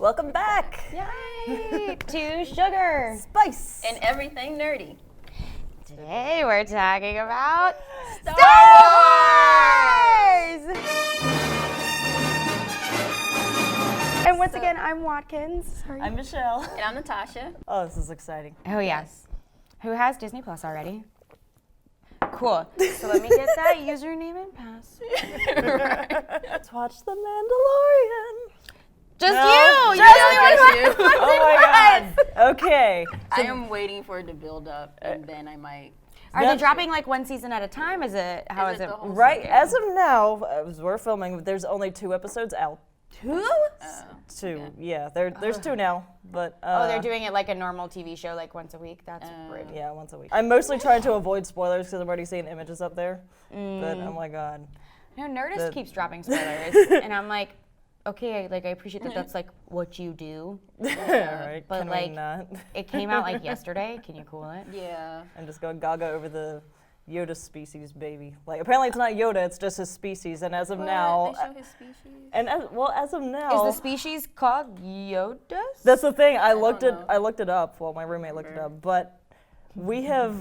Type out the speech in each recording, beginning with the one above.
Welcome back. Yay! To sugar, Spice, and everything nerdy. Today we're talking about Star Wars! And once again, I'm Watkins. Sorry. I'm Michelle. And I'm Natasha. Oh, this is exciting. Oh, yes. Who has Disney Plus already? Cool. So let me get that username and password. Let's watch The Mandalorian. Just No, you! just You're the only one who Oh my god. Okay. I am waiting for it to build up, and then I might. Are they dropping like one season at a time? Is it, how is it? the whole Right, season? as of now, as we're filming, there's only 2 episodes out. 2? 2, okay. yeah. There's 2 now, but Oh, they're doing it like a normal TV show, like once a week? That's great. yeah, once a week. I'm mostly trying to avoid spoilers because I'm already seeing images up there. But oh my god. No, Nerdist keeps dropping spoilers, and I'm like, okay, like I appreciate that that's like what you do, Yeah, right. but Can we like not? it came out like yesterday. Can you cool it? Yeah. I'm just going gaga over the Yoda species, baby. Like apparently it's not Yoda, it's just his species. And as of now, They show his species. and as of now, Is the species called Yodas? that's the thing. I looked don't know. I looked it up. Well, my roommate looked it up, but we have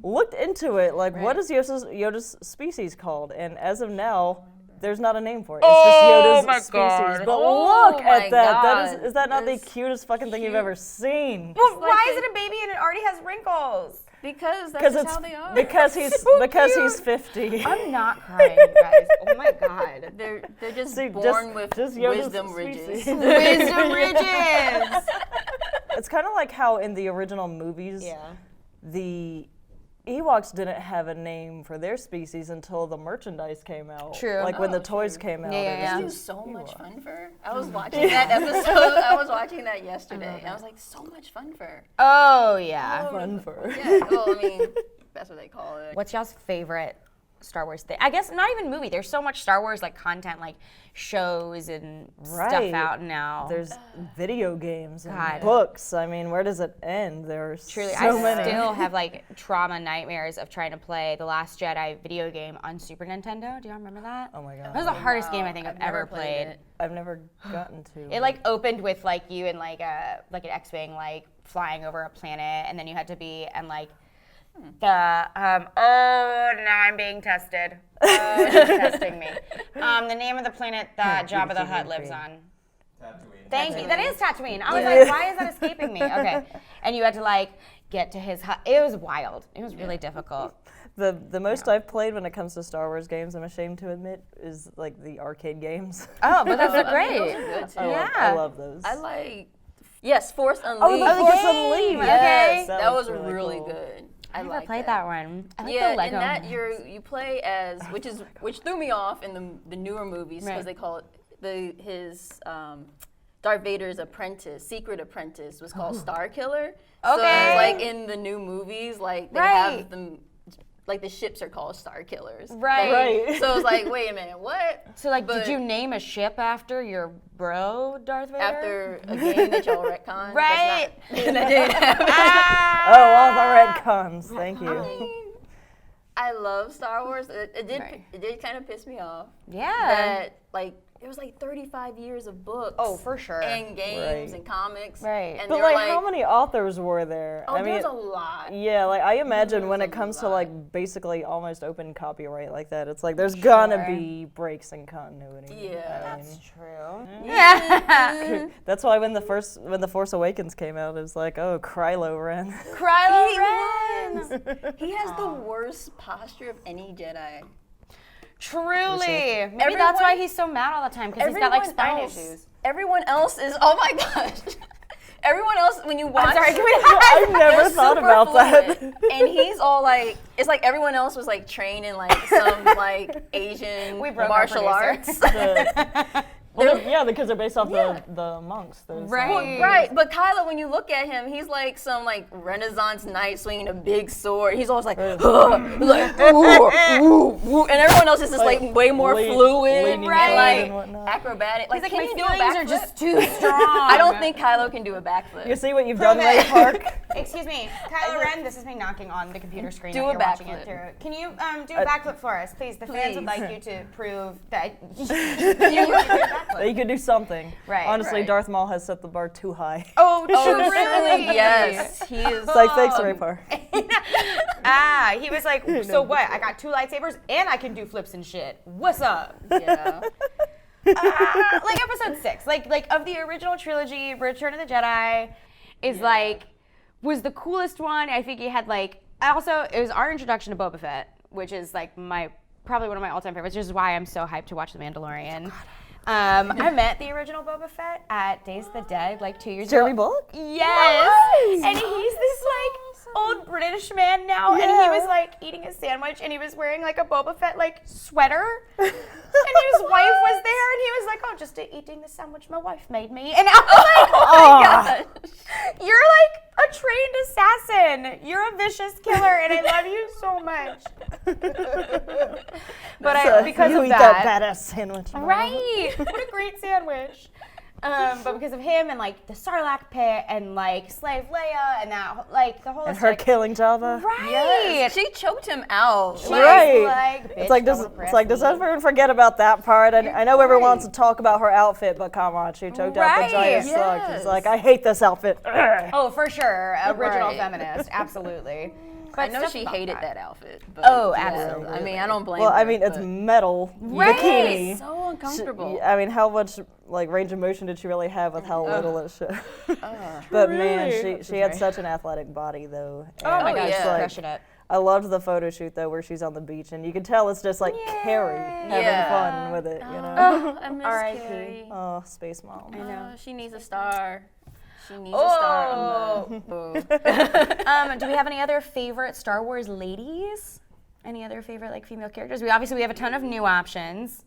looked into it. Like, what is Yoda's species called? And as of now, there's not a name for it. It's just Yoda's my species. God. But Oh look my at that. That God. is that not the That's cutest fucking thing you've ever seen? Well, like why they- is it a baby and it already has wrinkles? Because that's Because just it's how they are. because he's So because cute. he's 50. I'm not crying, you guys. Oh my god. They're just See, born with just Yoda's wisdom species. ridges. Wisdom ridges. It's kind of like how in the original movies, the Ewoks didn't have a name for their species until the merchandise came out. True. Like when the Oh, toys true. came out. Yeah, it yeah, was It was just so much Ewok. fun for her. I was watching that episode. I was watching that yesterday. And I was like, so much fun for her. Oh yeah. Fun for. Yeah, well, I mean, that's what they call it. What's y'all's favorite Star Wars thing? I guess not even movie. There's so much Star Wars like content, like shows and stuff Right. out now. There's video games and God. books. I mean, where does it end? There's Truly, so I many. still have like trauma nightmares of trying to play the Last Jedi video game on Super Nintendo. Do y'all remember that? Oh my god. That was the hardest game I think I've ever never played. it. I've never gotten to. It like opened with like you and like an X-wing like flying over a planet, and then you had to be and like the oh now I'm being tested. Oh, it's testing me. The name of the planet that Jabba the Hutt lives on. Tatooine. Thank you. That is Tatooine. I was like, why is that escaping me? Okay. And you had to like get to his hut. It was wild. It was really difficult. The most I've played when it comes to Star Wars games, I'm ashamed to admit, is like the arcade games. Oh, but that's I mean, great. those are good, too. I love those. I like, yes, Force Unleashed. Oh, the Force game. Unleashed. Okay. Yes, that was really really cool. good. I never like played that one. I like Yeah, the Lego and that ones. you play as, which threw me off in the newer movies because Right. they call it his Darth Vader's apprentice, secret apprentice, was called Star Killer. So Okay. it's like in the new movies, like they Right. have them, like the ships are called Star Killers. Right. Right. So it's like, wait a minute, what? So like, But did you name a ship after your bro, Darth Vader? after a game that y'all retconned? Right. That's not, that didn't happen. Oh, all the retcons. Thank I you. mean, I love Star Wars. It did Right. it did kind of piss me off Yeah. that like it was like 35 years of books. Oh, for sure. And games Right. and comics. Right. And But they were like, how many authors were there? Oh, I mean, there's a lot. yeah, like I imagine when There's it a comes to lot. like basically almost open copyright like that, it's like there's gonna Sure. be breaks in continuity. Yeah. I That's mean, true. Yeah. that's why when the Force Awakens came out, it was like, oh, Kylo Ren. Kylo He Ren. He has the worst posture of any Jedi. Truly. Maybe that's why he's so mad all the time, because he's got like spine issues. Everyone else is, oh my gosh. Everyone else, when you watch. I'm sorry, can we I never they're thought super about that. fluid. And he's all like, it's like everyone else was like trained in like some like Asian We broke our martial producer. arts. Yeah, because they're based off Yeah. the monks. There's, Right. Right, but Kylo, when you look at him, he's like some like Renaissance knight swinging a big sword. He's always like, like ooh, ooh, and everyone else is just like way more lean- fluid leaning and forward like and whatnot. acrobatic. Like, He's can like, you my do a feelings are backflip? just too strong. I don't think Kylo can do a backflip. You see what you've done, Ray Park? Excuse me, Kylo Ren, this is me knocking on the computer screen Do that a you're watching backflip. it through. Can you do a backflip for us, please? The fans would Please. like you to prove that you can do that. That you could do something. Right, Honestly, right. Darth Maul has set the bar too high. Oh, really? Yes, he is. It's like, thanks, Raypar. He was like, so what? I got 2 lightsabers and I can do flips and shit. What's up? Yeah. Like episode 6, like of the original trilogy, Return of the Jedi is like was the coolest one. I think it had like it was our introduction to Boba Fett, which is like probably one of my all-time favorites, which is why I'm so hyped to watch The Mandalorian. I met the original Boba Fett at Days of the Dead like 2 years ago. Jeremy Bullock? Yes. And he's this like old British man now, and he was like eating a sandwich, and he was wearing like a Boba Fett like sweater, and his wife was there, and he was like, "Oh, just eating the sandwich my wife made me," and I was like, "Oh my gosh, you're like a trained assassin. You're a vicious killer, and I love you so much." But because you of eat that badass sandwich. Mom. right, what a great sandwich. But because of him and like the Sarlacc pit and like Slave Leia and that like the whole And her killing Jabba. right. Yes, she choked him out. She's Right. like, It's like does everyone forget about that part? And I know everyone wants to talk about her outfit, but come on, she choked out the giant slug. She's Yes. like, I hate this outfit. Oh, for sure, original Right. feminist, absolutely. I But know stuff she about hated that. that outfit. But Oh, yeah, absolutely. I mean, I don't blame Well, her. I mean, it's but- metal Right. bikini. so uncomfortable. I mean, how much like range of motion did she really have with how little it should? But man, she had such an athletic body though. Oh my And gosh, it's she's yeah. crushing it. I loved the photo shoot though, where she's on the beach, and you can tell it's just like Carrie having Yeah. fun with it, you know? Oh, I miss R.I.P. Carrie. Oh, space mom. I know. Oh, she needs a star. She needs a star. On the, boo. Do we have any other favorite Star Wars ladies? Any other favorite like female characters? We have a ton of new options.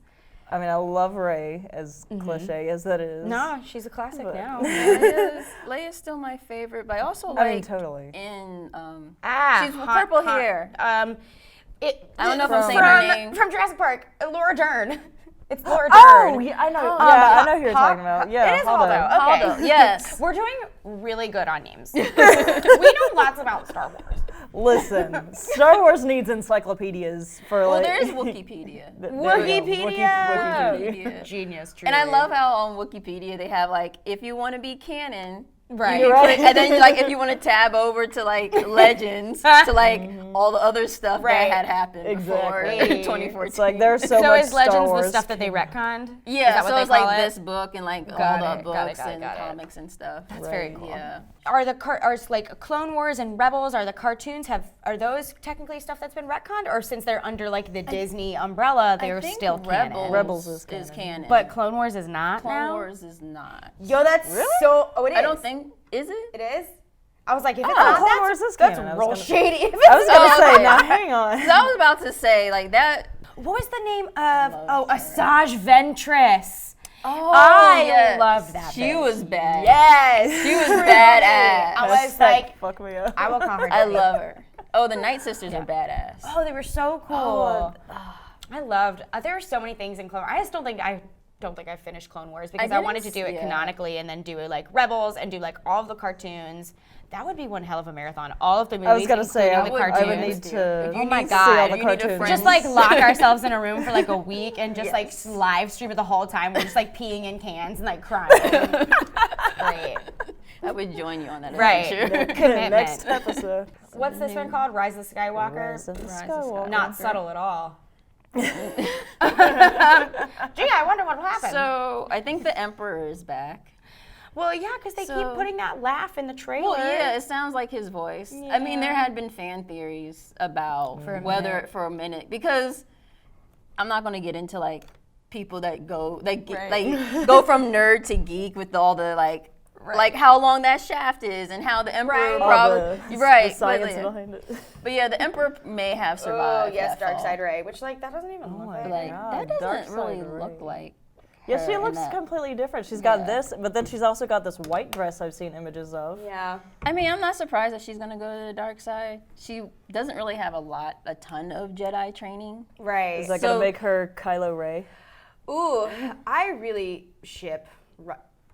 I mean, I love Rey, as cliche as that is. No, she's a classic now. Leia's still my favorite, but I also like I mean, totally. in She's she's purple hair. I don't know if I'm saying her name. From Jurassic Park, Laura Dern. It's Laura Oh, Dern. yeah, I know. Yeah, I know who you're talking about. Yeah, It is Holdo. Holdo. Okay. Holdo, yes. We're doing really good on names. We know lots about Star Wars. Listen, Star Wars needs encyclopedias for Well, like. there is Wikipedia. Wikipedia. Genius, truly. And I love how on Wikipedia they have like, if you want to be canon, Right. you click, and then like if you want to tab over to like legends, to like all the other stuff Right. that had happened before Exactly. 2014. It's like there's so So much is Star Legends Wars. the stuff that they retconned? Is yeah, that what so they it's call like it? this book and like Got all it, the got it, books got it, and got it. comics and stuff. That's very cool. Yeah. Are like Clone Wars and Rebels, are the cartoons are those technically stuff that's been retconned, or since they're under like the Disney umbrella, they're I think still canon? Rebels is canon. But Clone Wars is not Clone now? Wars is not. Yo, that's so. Oh, it is. I don't think is it? it is. I was like, if it's Oh, not, Clone that's, Wars is that's canon. I was real gonna- shady. If I was it's gonna not, say, now hang on. So I was about to say like that. what was the name of? Asajj Ventress. Oh, I yes. love that. She bitch. was bad. Yes, She was badass. I was Hashtag like, fuck me up. I will call her. I daddy. love her. Oh, the Night Sisters are badass. Oh, they were so cool. I loved. There are so many things in Clone Wars. I just don't think I finished Clone Wars because I didn't wanted to do it yeah. canonically and then do it like Rebels and do like all of the cartoons. That would be one hell of a marathon. All of the movies. I was gonna say, including the I cartoons. would need to Oh my see God. all the You need a cartoons. friend. Just like lock ourselves in a room for like a week and just like Yes. live stream it the whole time. We're just like peeing in cans and like crying. Great. I would join you on that Right. adventure. Commitment. Next episode. What's this one called? Rise of the Skywalker? Rise of the Rise of Skywalker. Not subtle at all. Gee, I wonder what will happen. So I think the Emperor is back. Well, yeah, because they keep So- putting that laugh in the trailer. Well, yeah, it sounds like his voice. I mean, there had been fan theories about For a whether minute. for a minute because I'm not going to get into like people that go like go from nerd to geek with all the like how long that shaft is and how the Emperor Right. All probably the right. science but, behind it. but yeah, the Emperor may have Oh, survived. yes, that fall. Darkseid Ray, which like that doesn't even look my like. Like God, that doesn't Darkseid really Ray. look like. Yeah, she her in looks that. completely different. She's got Yeah. this, but then she's also got this white dress I've seen images of. Yeah. I mean, I'm not surprised that she's gonna go to the dark side. She doesn't really have a ton of Jedi training. Right. Is that So- gonna make her Kylo Ray? Ooh, I really ship,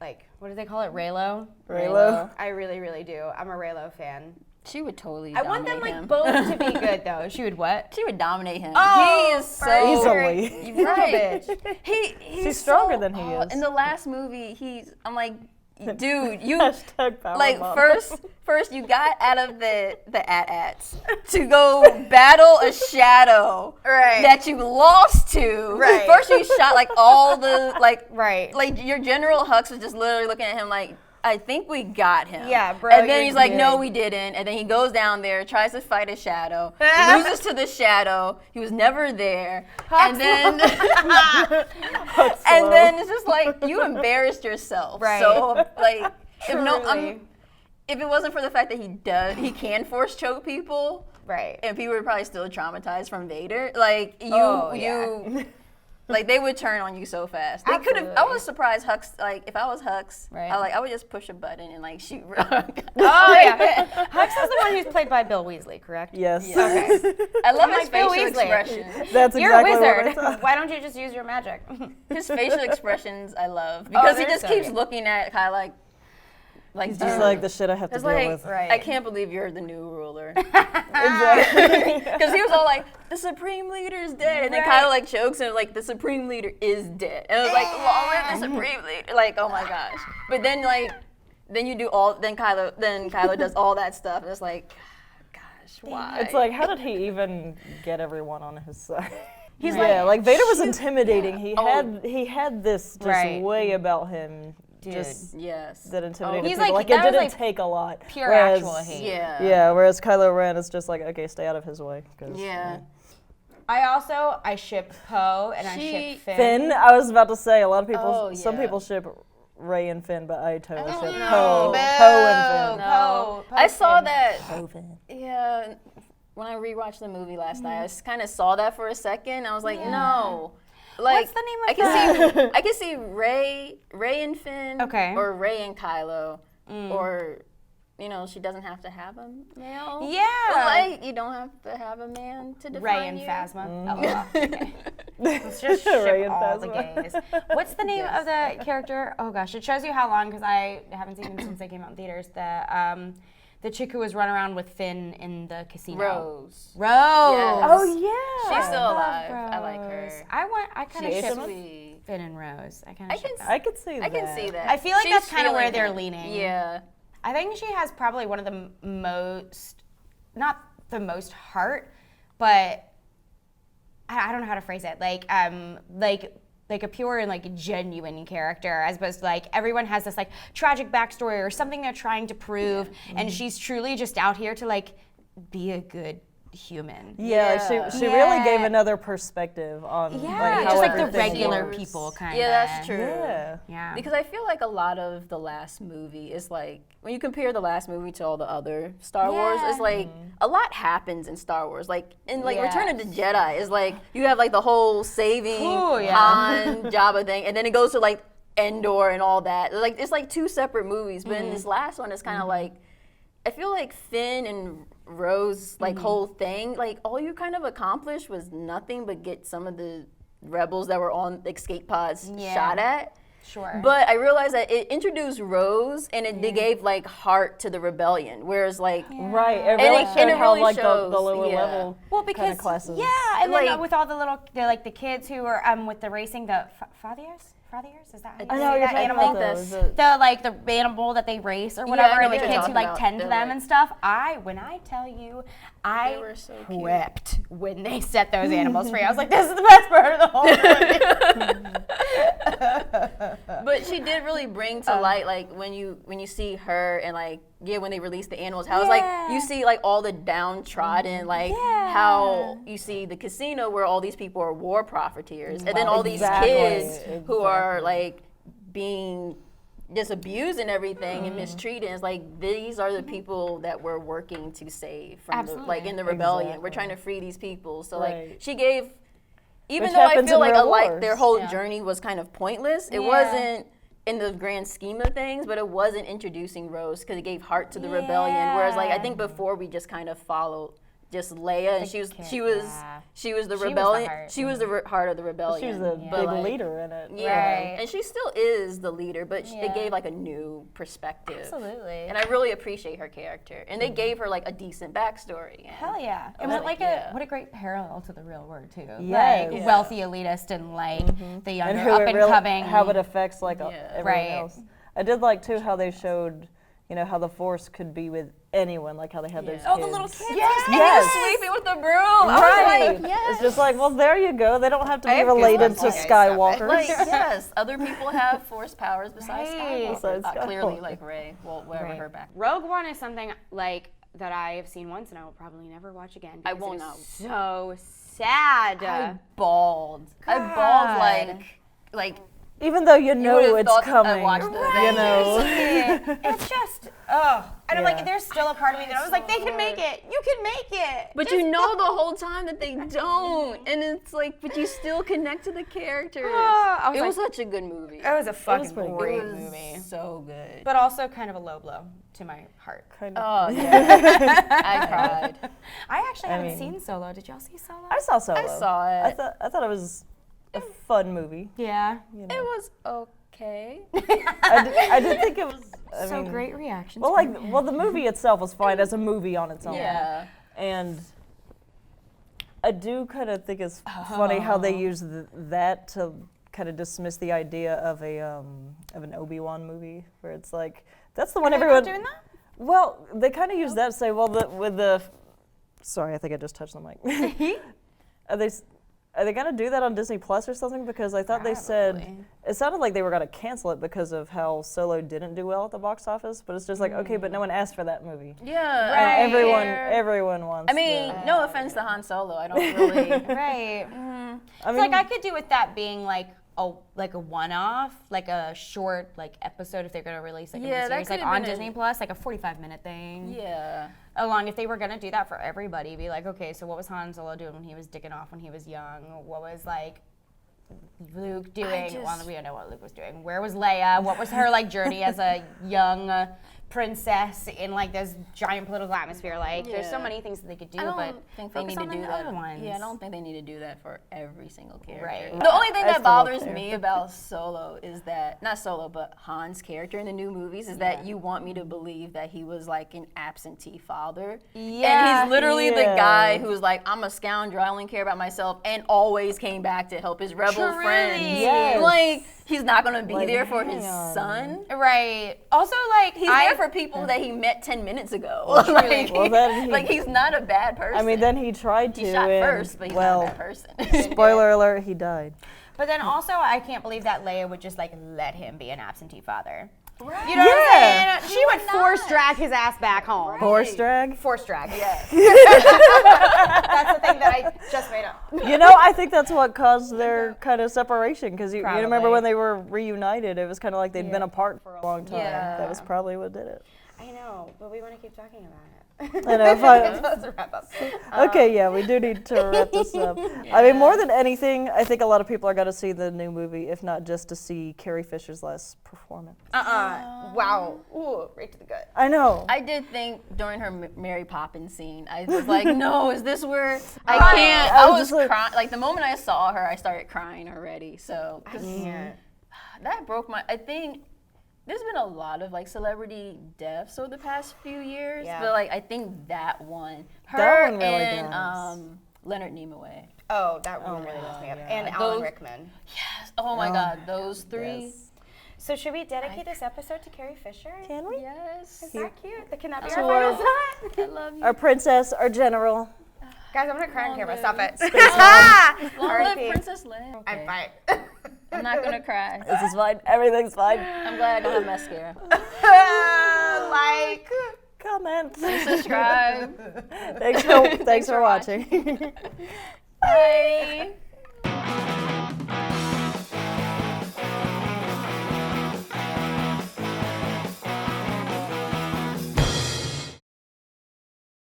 like, what do they call it? Raylo? Raylo? I really, really do. I'm a Raylo fan. She would totally I want dominate them him. both to be good though. She would what? She would dominate him. Oh, he is so Easily. right. He's She's stronger so- than he is. In the last movie, I'm like, dude, you Hashtag power like mom. first you got out of the AT-ATs to go battle a shadow Right. that you lost to. Right. First you shot like all the Right. like your General Hux was just literally looking at him like, I think we got him. Yeah, bro, And then you're he's like, no, good. we didn't. And then he goes down there, tries to fight a shadow, loses to the shadow. He was never there. And then and then it's just like you embarrassed yourself. Right. So like Truly. if it wasn't for the fact that he can force choke people, Right. and people were probably still traumatized from Vader, like Oh, you like they would turn on you so fast. They could have. I Absolutely. was surprised Hux. Like if I was Hux, Right. I would just push a button and like shoot. Oh yeah. Hux is the one who's played by Bill Weasley, correct? Yes. Okay. I love I'm his like, Bill facial Weasley. expression. That's You're a exactly what I wizard. thought. Why don't you just use your magic? His facial expressions I love because he they're just so keeps good. looking at kind of like It's just like the shit I have to it's deal like with. Right. I can't believe you're the new ruler. Exactly. Because he was all like, the Supreme Leader's dead. And then Right. kind of like chokes and like, the Supreme Leader is dead. And it was like, long live the Supreme Leader. Like, oh my gosh. But then like, then Kylo does all that stuff. And it's like, gosh, why? It's like, how did he even get everyone on his side? He's like Vader was shoot. intimidating. Yeah. He had this just Right. way about him. Dude. Just yes. that intimidated He's people. like- Like, it that was, didn't like, take a lot. Pure Whereas- actual hate. Yeah. Yeah, whereas Kylo Ren is just like, okay, stay out of his way. 'Cause, Yeah. I ship Poe and I She- ship Finn. Finn, I was about to say, a lot of people, Oh, some yeah. people ship Rey and Finn, but I totally ship no. Poe Boo. and Finn. No. Poe I saw Finn. that. Poe Finn. Yeah. When I rewatched the movie last night, I kind of saw that for a second. I was like, no. Like, What's the name of I can see Ray and Finn, Okay. or Ray and Kylo, or she doesn't have to have a male. Yeah. Like you don't have to have a man to define Ray and you. Phasma. Oh, well, okay. Let's just Rey ship and all the Phasma. gays. What's the name of the character? Oh gosh, it shows you how long because I haven't seen them since they came out in theaters. The chick who was running around with Finn in the casino. Rose. Rose. Yes. Oh, yeah. She's still love alive. I like her. Rose. I kind of She ship Asian? Sweet. Finn and Rose. I kind I of can ship them. I could see that. I can see that. I feel like She's that's kind of where feeling they're him. leaning. Yeah. I think she has probably one of the most, not the most heart, but I don't know how to phrase it. Like a pure and like genuine character, as opposed to like everyone has this like tragic backstory or something they're trying to prove, and she's truly just out here to like be a good human. Yeah, Yeah. she really gave Yeah. another perspective on Yeah, like, how just like the everything regular works. people kind of. Yeah, that's true. Yeah. Yeah. Because I feel like a lot of the last movie is like, when you compare the last movie to all the other Star Wars, Yeah. it's like a lot happens in Star Wars. Like in like Return of the Yes. Jedi is like you have like the whole saving Ooh, yeah. Han, Jabba thing, and then it goes to like Endor and all that. Like it's like two separate movies, but in this last one, it's kind of like I feel like Finn and Rose whole thing, like all you kind of accomplished was nothing but get some of the rebels that were on escape pods Yeah. shot at. Sure. But I realized that it introduced Rose and it gave like heart to the rebellion, whereas like Right. It And really it- showed and it how really like shows, the lower yeah. level Well, kind because of classes. yeah, and then Like- with all the kids who were with the racing, the fathiers, is that how you I say know you're that talking animal? about those. The animal that they race or whatever, I know and the what you're kids who talking like about. tend to They're them like- and stuff. When I tell you, I were so cute. wept when they set those animals free. I was like, this is the best part of the whole movie. But she did really bring to light like when you see her and like when they release the animals, how it's like you see like all the downtrodden, like how you see the casino where all these people are war profiteers, and then all these Exactly. kids who are like being just abused and everything and mistreated. It's like these are the people that we're working to save from the, like in the rebellion. We're trying to free these people. So like Right. she gave, even Which though I happens feel in like real their wars. whole journey was kind of pointless. It Yeah. wasn't in the grand scheme of things, but it wasn't introducing Rose because it gave heart to the rebellion. Whereas like I think before we just kind of followed just Leia, and she was the the rebellion. heart. She was the heart of the rebellion. She was the but, big like, leader in it. Yeah, Right. and she still is the leader, but it Yeah. gave like a new perspective. Absolutely. And I really appreciate her character, and they gave her like a decent backstory. And Hell yeah. And was what like, what a great parallel to the real world too. Yes. Like Yeah. wealthy elitist and like the And younger who up it and really, coming. how it affects like Yeah. everyone Right. else. I did like too how they showed, you know, how the Force could be with anyone, like how they had those Yeah. kids. Oh, the little kids. Yes. And he was sweeping with the broom. Right. I was like, yes. It's just like, well, there you go. They don't have to I be have related goosebumps to when I saw it. Skywalkers. Like, yes, other people have force powers besides Right. Skywalker. Besides Clearly, Skywalker. like Rey, well, whatever Right. her back. Rogue One is something like that I have seen once and I will probably never watch again. I because will it is not. So sad. I bawled. I God. bawled like Even though you know would've it's thought that I coming, watched the you know. It's just, and I'm like, Yeah. there's still a part of me that I was like, they can make it. You can make it. But you know the whole time that they don't, and it's like, but you still connect to the characters. I was It like- was such a good movie. It was a fucking pretty good. great It was movie. so good. But also kind of a low blow to my heart. Kind of. Oh yeah, I cried. I actually haven't mean- seen Solo. Did y'all see Solo? I saw Solo. I saw it. I thought it was a fun movie. Yeah. You know. It was okay. I did think it was. I So mean, great reactions. Well, the movie itself was fine as a movie on its own. Yeah. And I do kind of think it's funny how they use that to kind of dismiss the idea of an Obi-Wan movie, where it's like that's the one Are they everyone. not doing that? Well, they kind of use that to say, well, sorry, I think I just touched the mic. Are they gonna do that on Disney Plus or something? Because I thought they said Probably. it sounded like they were gonna cancel it because of how Solo didn't do well at the box office. But it's just like, okay, but no one asked for that movie. Yeah. Right. And everyone wants. I mean, no offense to Han Solo. I don't really. Right. I mean, Like I could do with that being like a one-off, like a short like episode if they're gonna release like a Yeah, new that series like could've on been a- Disney Plus, like a 45-minute thing. Yeah. Along if they were gonna do that for everybody, be like, okay, so what was Han Solo doing when he was dicking off when he was young? What was like Luke doing? Well, we don't know what Luke was doing. Where was Leia? What was her like journey as a young princess in like this giant political atmosphere? Like, there's so Yeah. many things that they could do, I don't but think they focus need to on do the that. other ones. Yeah, I don't think they need to do that for every single character. Right. The only thing I that still bothers don't care. me about Solo is that, not Solo, but Han's character in the new movies is that you want me to believe that he was like an absentee father. Yeah. And he's literally the Yeah. guy who's like, I'm a scoundrel, I only care about myself, and always came back to help his rebel Truly. friends. Yes. Like, he's not gonna be Like, there for his hang on. son. Right. Also, like He's there for people that he met 10 minutes ago. like, Well, then he- like, he's not a bad person. I mean, then he tried to. he shot and, first, but he's well, not a bad person. spoiler alert, he died. But then also, I can't believe that Leia would just like let him be an absentee father. Right. You know what I'm saying? She would force drag his ass back home. Horse drag. Force drag. Yes. That's the thing that I just made up. You know, I think that's what caused their kind of separation. Because you remember Probably. when they were reunited, it was kind of like they'd been apart for a long time. Yeah. That was probably what did it. I know, but we want to keep talking about it. I know, fine. Let's wrap up. Okay, yeah, we do need to wrap this up. I mean, more than anything, I think a lot of people are going to see the new movie, if not just to see Carrie Fisher's last performance. Wow. Ooh, right to the gut. I know. I did think during her Mary Poppins scene, I was like, no, is this where I Right. can't? I I was was just like- crying. Like, the moment I saw her, I started crying already. So, 'cause that broke my, I think, there's been a lot of like celebrity deaths over the past few years, Yeah. but like I think that one, her That one really and does. Leonard Nimoy. Oh, that one really does me up. And Alan Those- Rickman. Yes. Oh my God, those three. Yes. So should we dedicate this episode to Carrie Fisher? Can we? Yes. Is that cute? Can that be To our our- final thought? I love you. Our princess, our general. Guys, I'm gonna cry on camera. Stop it. Long live R.I.P. Princess Leia. I'm fine. I'm not gonna cry. This is fine. Everything's fine. I'm glad I don't have mascara. Like. Comment. Subscribe. Thanks for watching. Bye.